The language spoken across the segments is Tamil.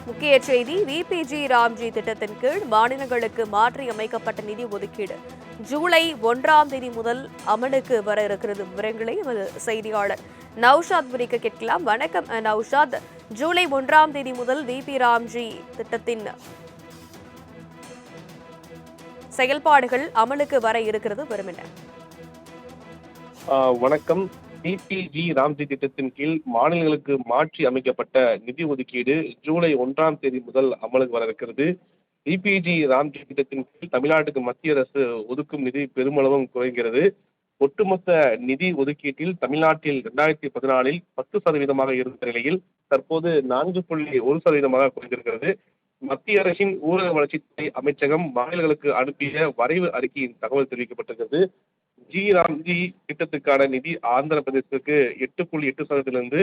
முக்கிய செய்தி விபிஜி ராம்ஜி திட்டத்தின் கீழ் மாநிலங்களுக்கு மாற்றி அமைக்கப்பட்ட நிதி ஒதுக்கீடு ஜூலை 1ஆம் தேதி முதல் அமலுக்கு வர இருக்கிறது. விவரங்களை எமது செய்தியாளர் நௌஷாத் குறிக்க கேட்கலாம். வணக்கம் நௌஷாத். ஜூலை 1ஆம் தேதி முதல் விபி ராம்ஜி திட்டத்தின் செயல்பாடுகள் அமலுக்கு வர இருக்கிறது. பெருமின வணக்கம். பிபிஜி ராம்ஜி திட்டத்தின் கீழ் மாநிலங்களுக்கு மாற்றி அமைக்கப்பட்ட நிதி ஒதுக்கீடு ஜூலை 1ஆம் தேதி முதல் அமலுக்கு வர இருக்கிறது. பிபிஜி ராம்ஜி திட்டத்தின் கீழ் தமிழ்நாட்டுக்கு மத்திய அரசு ஒதுக்கும் நிதி பெருமளவும் குறைகிறது. ஒட்டுமொத்த நிதி ஒதுக்கீட்டில் தமிழ்நாட்டில் 2014 10% இருந்த நிலையில் தற்போது 4.1% குறைந்திருக்கிறது. மத்திய அரசின் ஊரக வளர்ச்சித்துறை அமைச்சகம் மாநிலங்களுக்கு அனுப்பிய வரைவு அறிக்கையின் தகவல் தெரிவிக்கப்பட்டிருக்கிறது. ராம்ஜி திட்டத்துக்கான நிதி ஆந்திர பிரதேசத்துக்கு 8.8%இலிருந்து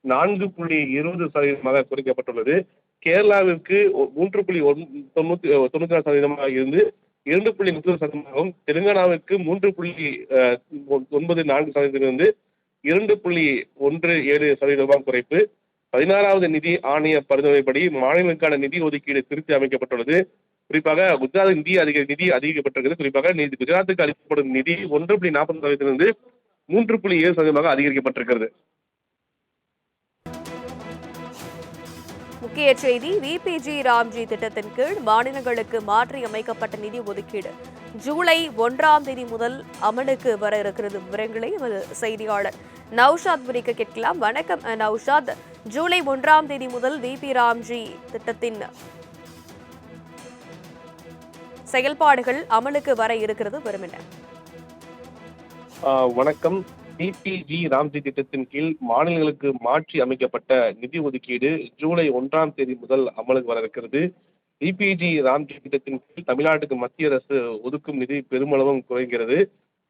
4.20% குறைக்கப்பட்டுள்ளது. கேரளாவிற்கு 3.94% இருந்து 2.30%, தெலுங்கானாவிற்கு 3.94%இலிருந்து 2.17% குறைப்பு. 16வது நிதி ஆணைய பரிந்துரைப்படி மாநிலங்களுக்கான நிதி ஒதுக்கீடு திருத்தி அமைக்கப்பட்டுள்ளது. குறிப்பாக குஜராத் நிதி அதிகரிக்கப்பட்டிருக்கிறது. குறிப்பாக குஜராத்துக்கு அளிக்கப்படும் நிதி 1.40%இலிருந்து 3.7% அதிகரிக்கப்பட்டிருக்கிறது. முக்கிய செய்தி விபிஜி ராம்ஜி திட்டத்தின் கீழ் மாநிலங்களுக்கு மாற்றி அமைக்கப்பட்ட நிதி ஒதுக்கீடு ஜூலை 1ஆம் தேதி முதல் அமலுக்கு வர இருக்கிறது. விவரங்களை எமது செய்தியாளர் நௌஷாத் குறிக்க கேட்கலாம். வணக்கம் நௌஷாத். ஜூலை 1ஆம் தேதி முதல் விபி ராம்ஜி திட்டத்தின் செயல்பாடுகள் அமலுக்கு வர இருக்கிறது. பெருமின வணக்கம். பிபிஜி ராம்ஜி திட்டத்தின் கீழ் மாநிலங்களுக்கு மாற்றி அமைக்கப்பட்ட நிதி ஒதுக்கீடு ஜூலை 1ஆம் தேதி முதல் அமலுக்கு வர இருக்கிறது. பிபிஜி ராம்ஜி திட்டத்தின் கீழ் தமிழ்நாட்டுக்கு மத்திய அரசு ஒதுக்கும் நிதி பெருமளவும் குறைகிறது.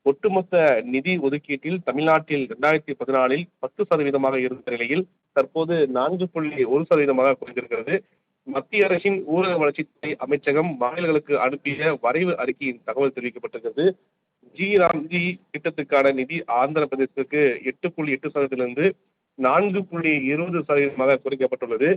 ஒட்டுமொத்த நிதி ஒதுக்கீட்டில் தமிழ்நாட்டில் 2014 10% இருந்த நிலையில் தற்போது 4.1% குறைந்திருக்கிறது. மத்திய அரசின் ஊரக வளர்ச்சித்துறை அமைச்சகம் மாநிலங்களுக்கு அனுப்பிய வரைவு அறிக்கையின் தகவல் தெரிவிக்கப்பட்டிருக்கிறது. ராம்ஜி திட்டத்துக்கான நிதி ஆந்திர பிரதேசத்துக்கு 8.8%இலிருந்து 4.20% குறைக்கப்பட்டுள்ளது.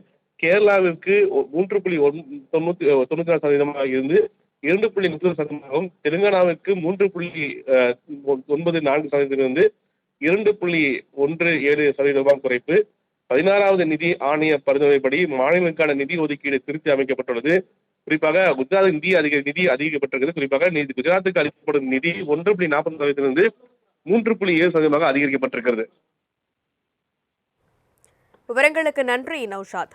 கேரளாவிற்கு 3.94% இருந்து 2.30%, தெலுங்கானாவிற்கு 3.94%இலிருந்து 2.17% குறைப்பு. 16வது நிதி ஆணைய பரிந்துரைப்படி மாநிலங்களுக்கான நிதி ஒதுக்கீடு திருத்தி அமைக்கப்பட்டுள்ளது. குறிப்பாக குஜராத் நிதி அதிகரிக்கப்பட்டிருக்கிறது. குறிப்பாக குஜராத்துக்கு அளிக்கப்படும் நிதி 1.40%இலிருந்து 3.7% அதிகரிக்கப்பட்டிருக்கிறது. விவரங்களுக்கு நன்றி நௌஷாத்.